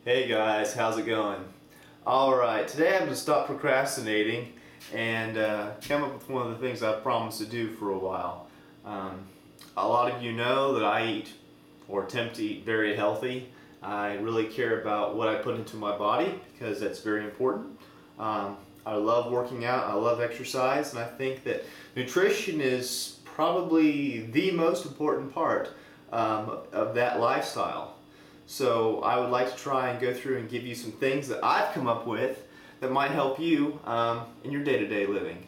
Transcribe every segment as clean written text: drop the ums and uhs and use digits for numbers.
Hey guys, how's it going? Alright, today I'm going to stop procrastinating and come up with one of the things I've promised to do for a while. A lot of you know that I eat or attempt to eat very healthy. I really care about what I put into my body because that's very important. I love working out, I love exercise, and I think that nutrition is probably the most important part of that lifestyle. So I would like to try and go through and give you some things that I've come up with that might help you in your day-to-day living.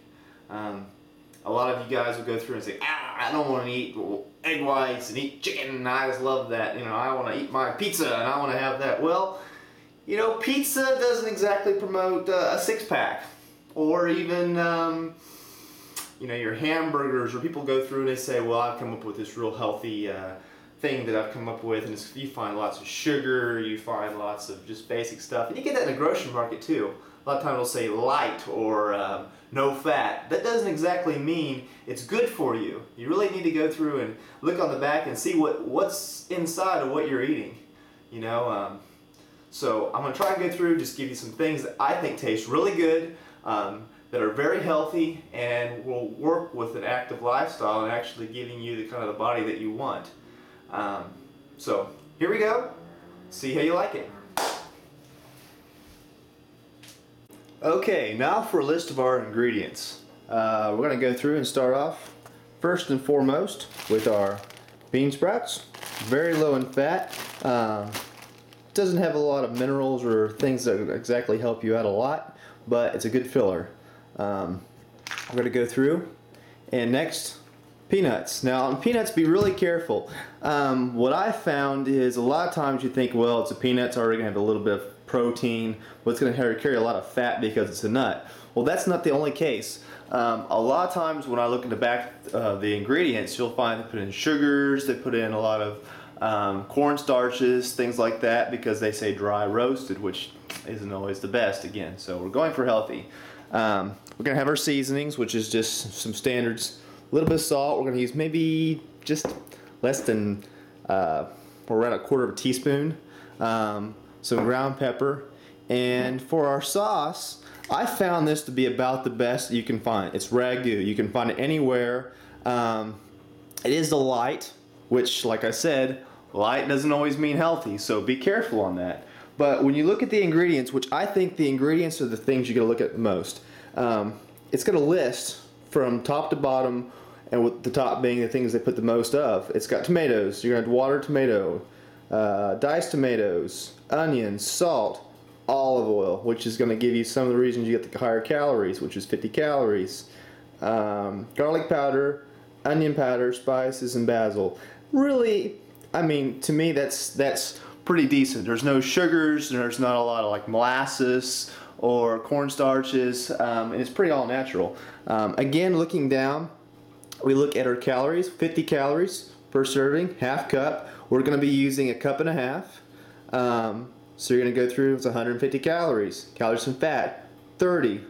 A lot of you guys will go through and say, I don't want to eat egg whites and eat chicken, and I just love that. You know, I want to eat my pizza and I want to have that. Well, you know, pizza doesn't exactly promote a six-pack, or even you know, your hamburgers, where people go through and they say, well, I've come up with this real healthy thing that I've come up with, and you find lots of sugar, you find lots of just basic stuff, and you get that in the grocery market too. A lot of times it'll say light or no fat. That doesn't exactly mean it's good for you. You really need to go through and look on the back and see what's inside of what you're eating. You know, so I'm going to try and go through, just give you some things that I think taste really good, that are very healthy and will work with an active lifestyle and actually giving you the kind of the body that you want. So here we go. See how you like it. Okay, now for a list of our ingredients. We're going to go through and start off first and foremost with our bean sprouts. Very low in fat. Doesn't have a lot of minerals or things that exactly help you out a lot, but it's a good filler. We're going to go through, and next, peanuts. Now on peanuts, be really careful. What I found is a lot of times you think, well, it's a peanut, it's already going to have a little bit of protein, but it's going to carry a lot of fat because it's a nut. Well, that's not the only case. A lot of times when I look at the back of the ingredients, you'll find they put in sugars, they put in a lot of corn starches, things like that, because they say dry roasted, which isn't always the best again. So we're going for healthy. We're going to have our seasonings, which is just some standards. A little bit of salt. We're going to use maybe just less than, or around a quarter of a teaspoon. Some ground pepper. And for our sauce, I found this to be about the best you can find. It's ragu. You can find it anywhere. It is the light, which, like I said, light doesn't always mean healthy, so be careful on that. But when you look at the ingredients, which I think the ingredients are the things you're going to look at the most, it's going to list from top to bottom, and with the top being the things they put the most of. It's got tomatoes. You're going to have water tomato, diced tomatoes, onions, salt, olive oil, which is going to give you some of the reasons you get the higher calories, which is 50 calories, garlic powder, onion powder, spices, and basil. Really, I mean, to me that's pretty decent. There's no sugars, there's not a lot of like molasses or cornstarches, and it's pretty all natural. Again, looking down, we look at our calories, 50 calories per serving, half cup. We're going to be using a cup and a half. So you're going to go through, it's 150 calories. Calories and fat, 30.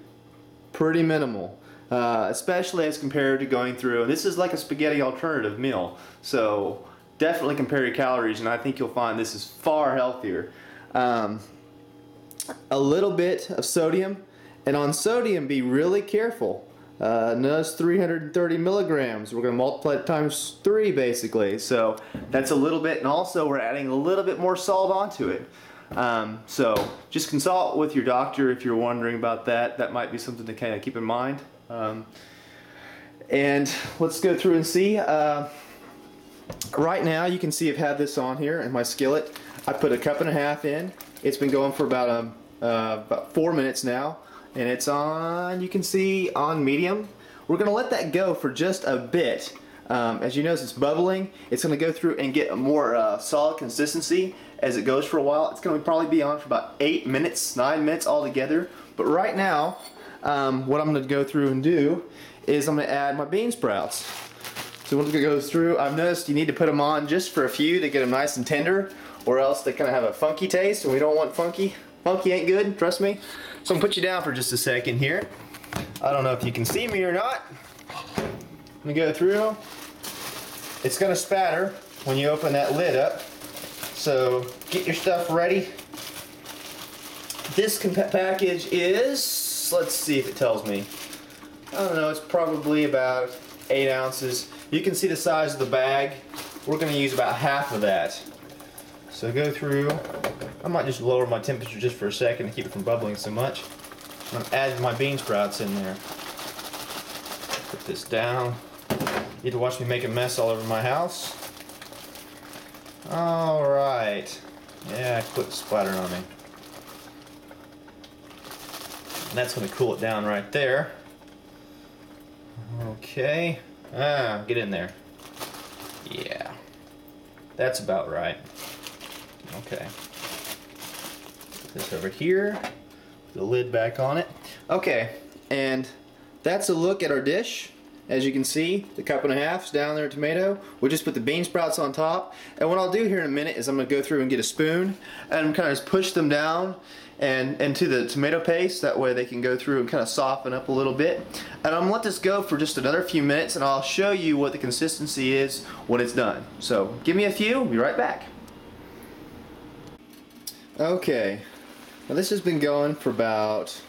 Pretty minimal, especially as compared to going through, and this is like a spaghetti alternative meal. So definitely compare your calories, and I think you'll find this is far healthier. A little bit of sodium, and on sodium, be really careful. Notice 330 milligrams. We're going to multiply it times 3 basically. So that's a little bit, and also we're adding a little bit more salt onto it. So just consult with your doctor if you're wondering about that. That might be something to kind of keep in mind. And let's go through and see. Right now you can see I've had this on here in my skillet. I put a cup and a half in. It's been going for about 4 minutes now. And it's on, you can see, on medium. We're going to let that go for just a bit. As you notice, it's bubbling. It's going to go through and get a more solid consistency as it goes for a while. It's going to probably be on for about 8 minutes, 9 minutes altogether. But right now, what I'm going to go through and do is I'm going to add my bean sprouts. So once it goes through, I've noticed you need to put them on just for a few to get them nice and tender, or else they kind of have a funky taste, and we don't want funky. Funky ain't good, trust me. So I'm going to put you down for just a second here. I don't know if you can see me or not. I'm going to go through. It's going to spatter when you open that lid up. So get your stuff ready. This package is, let's see if it tells me. I don't know, it's probably about 8 ounces. You can see the size of the bag. We're going to use about half of that. So go through. I might just lower my temperature just for a second to keep it from bubbling so much. I'm adding my bean sprouts in there. Put this down. You get to watch me make a mess all over my house. Alright. Yeah, quit splattering on me. And that's going to cool it down right there. Okay. Get in there. Yeah. That's about right. Okay. Put this over here. The lid back on it. Okay, and that's a look at our dish. As you can see, the 1.5 is down there, tomato. We'll just put the bean sprouts on top. And what I'll do here in a minute is I'm going to go through and get a spoon and kind of just push them down and into the tomato paste. That way they can go through and kind of soften up a little bit. And I'm going to let this go for just another few minutes, and I'll show you what the consistency is when it's done. So give me a few, I'll be right back. Okay, now this has been going for about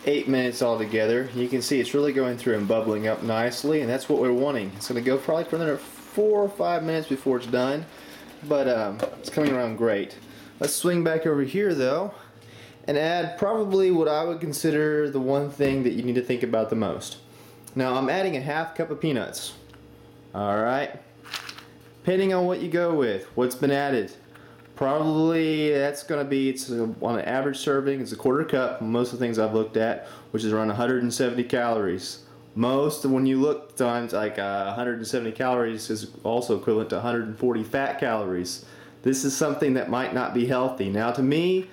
8 minutes altogether. You can see it's really going through and bubbling up nicely, and that's what we're wanting. It's going to go probably for another 4 or 5 minutes before it's done, but it's coming around great. Let's swing back over here though and add probably what I would consider the one thing that you need to think about the most. Now I'm adding a ½ cup of peanuts. Alright, depending on what you go with, what's been added. Probably that's going to be, on an average serving, it's a 1/4 cup. Most of the things I've looked at, which is around 170 calories. Most, when you look times, like 170 calories is also equivalent to 140 fat calories. This is something that might not be healthy. Now to me,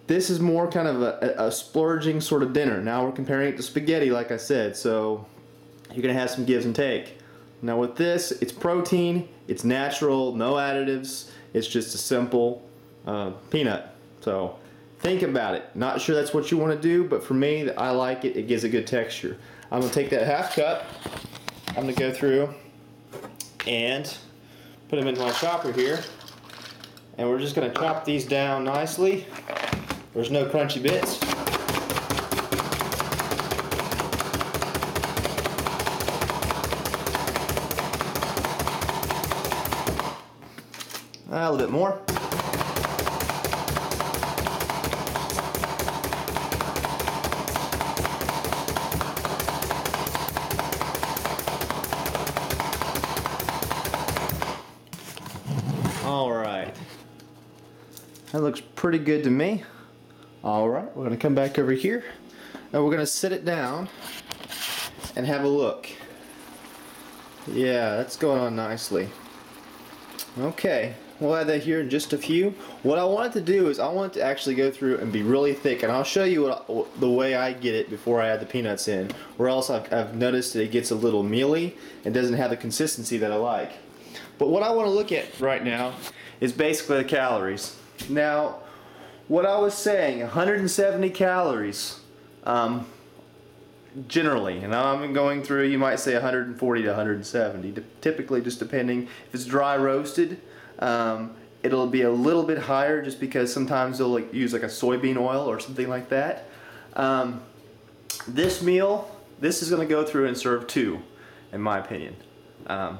this is more kind of a splurging sort of dinner. Now we're comparing it to spaghetti, like I said, so you're going to have some gives and take. Now with this, it's protein, it's natural, no additives. It's just a simple peanut. So think about it. Not sure that's what you want to do, but for me, I like it. It gives a good texture. I'm going to take that ½ cup. I'm going to go through and put them in my chopper here. And we're just going to chop these down nicely. There's no crunchy bits. A little bit more. All right. That looks pretty good to me. All right, we're going to come back over here and we're going to sit it down and have a look. Yeah, that's going on nicely. Okay. We'll add that here in just a few. What I wanted to do is I want it to actually go through and be really thick, and I'll show you the way I get it before I add the peanuts in, or else I've noticed that it gets a little mealy and doesn't have the consistency that I like. But what I want to look at right now is basically the calories. Now, what I was saying, 170 calories generally, and I'm going through, you might say 140 to 170, typically just depending. If it's dry roasted, it'll be a little bit higher just because sometimes they'll use like a soybean oil or something like that. This meal, this is going to go through and serve 2, in my opinion. I'm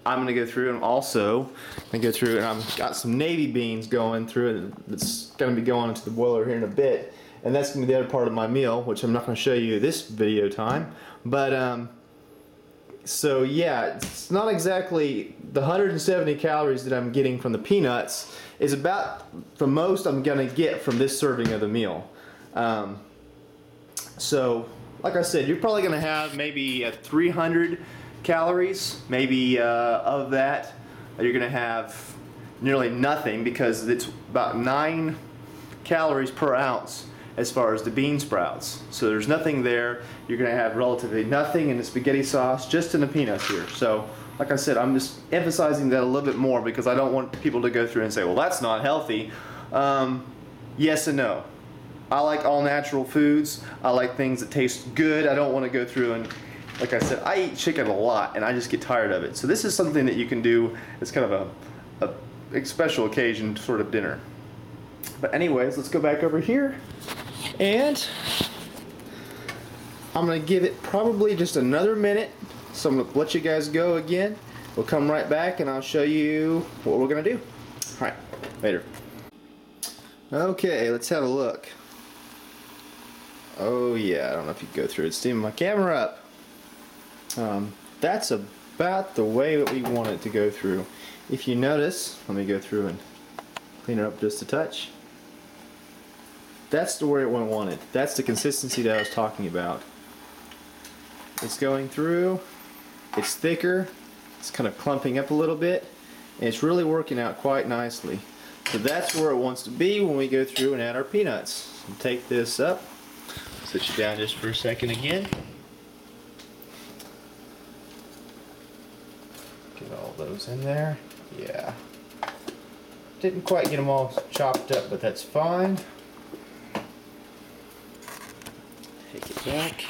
going to go through and also I've got some navy beans going through, and it's going to be going into the boiler here in a bit, and that's going to be the other part of my meal, which I'm not going to show you this video time. But so yeah, it's not exactly the 170 calories that I'm getting from the peanuts is about the most I'm going to get from this serving of the meal. So like I said, you're probably going to have maybe 300 calories, maybe of that. You're going to have nearly nothing because it's about 9 calories per ounce as far as the bean sprouts. So there's nothing there. You're going to have relatively nothing in the spaghetti sauce, just in the peanuts here. So like I said, I'm just emphasizing that a little bit more because I don't want people to go through and say, well, that's not healthy. Yes and no. I like all natural foods. I like things that taste good. I don't want to go through and, like I said, I eat chicken a lot and I just get tired of it. So this is something that you can do as kind of a special occasion sort of dinner. But anyways, let's go back over here, and I'm gonna give it probably just another minute. So I'm gonna let you guys go again. We'll come right back and I'll show you what we're gonna do. All right, later. Okay, let's have a look. Oh yeah, I don't know if you can go through it. Steaming my camera up. That's about the way that we want it to go through. If you notice, let me go through and clean it up just a touch. That's the way it wanted. That's the consistency that I was talking about. It's going through, it's thicker, it's kind of clumping up a little bit, and it's really working out quite nicely. So that's where it wants to be when we go through and add our peanuts. So take this up, sit you down just for a second again. Get all those in there. Yeah. Didn't quite get them all chopped up, but that's fine. Take it back.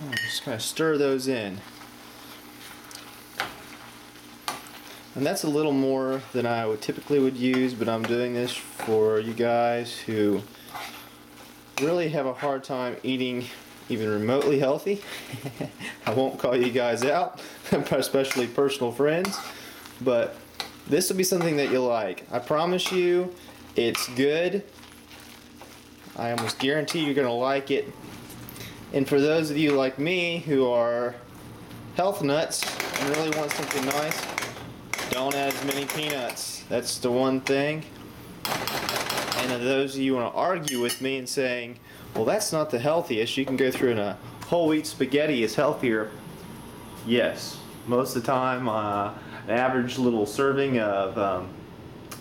I'm just going to stir those in. And that's a little more than I would typically use, but I'm doing this for you guys who really have a hard time eating even remotely healthy. I won't call you guys out, especially personal friends, but this will be something that you'll like. I promise you, it's good. I almost guarantee you're going to like it. And for those of you like me who are health nuts and really want something nice, don't add as many peanuts. That's the one thing. And of those of you who want to argue with me and saying, well, that's not the healthiest, you can go through and a whole wheat spaghetti is healthier. Yes, most of the time an average little serving of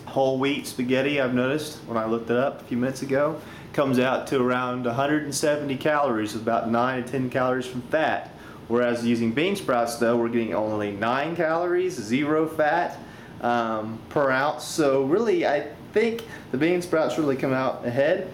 whole wheat spaghetti, I've noticed when I looked it up a few minutes ago, comes out to around 170 calories, with about 9 to 10 calories from fat. Whereas using bean sprouts, though, we're getting only 9 calories, 0 fat per ounce. So really, I think the bean sprouts really come out ahead.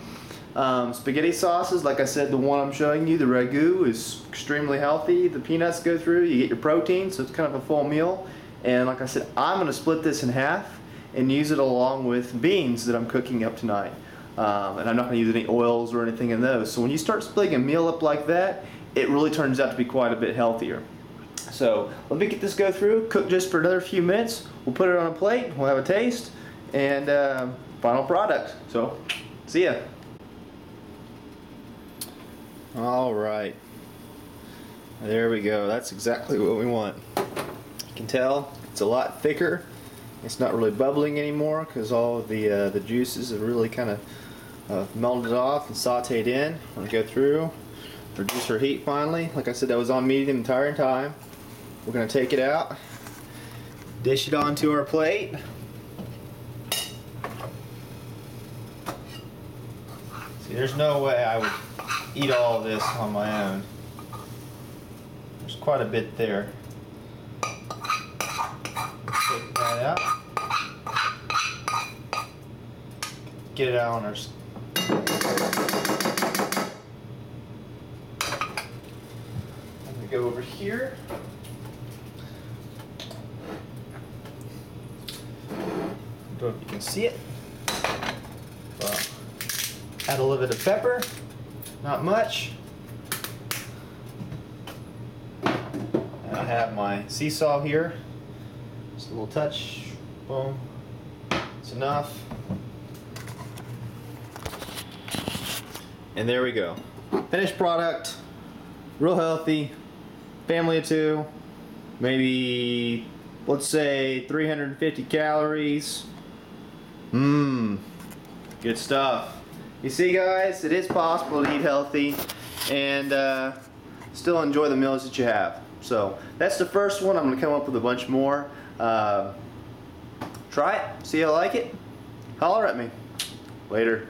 Spaghetti sauces, like I said, the one I'm showing you, the ragu, is extremely healthy. The peanuts go through, you get your protein, so it's kind of a full meal. And like I said, I'm going to split this in half and use it along with beans that I'm cooking up tonight. And I'm not going to use any oils or anything in those. So when you start splitting a meal up like that, it really turns out to be quite a bit healthier. So let me get this go through, cook just for another few minutes. We'll put it on a plate, we'll have a taste, and final product. So, see ya. Alright, there we go. That's exactly what we want. You can tell it's a lot thicker. It's not really bubbling anymore because all of the juices have really kind of melted off and sauteed in. I'm going to go through, reduce our heat finally. Like I said, that was on medium the entire time. We're going to take it out, dish it onto our plate. See, there's no way I would eat all of this on my own. There's quite a bit there. Take that out. Get it out on our. I'm gonna go over here. Don't know if you can see it. Well, add a little bit of pepper. Not much. And I have my seesaw here. Just a little touch. Boom. It's enough. And there we go. Finished product. Real healthy. Family of 2. Maybe, let's say, 350 calories. Good stuff. You see, guys, it is possible to eat healthy and still enjoy the meals that you have. So that's the first one. I'm going to come up with a bunch more. Try it. See how you like it. Holler at me. Later.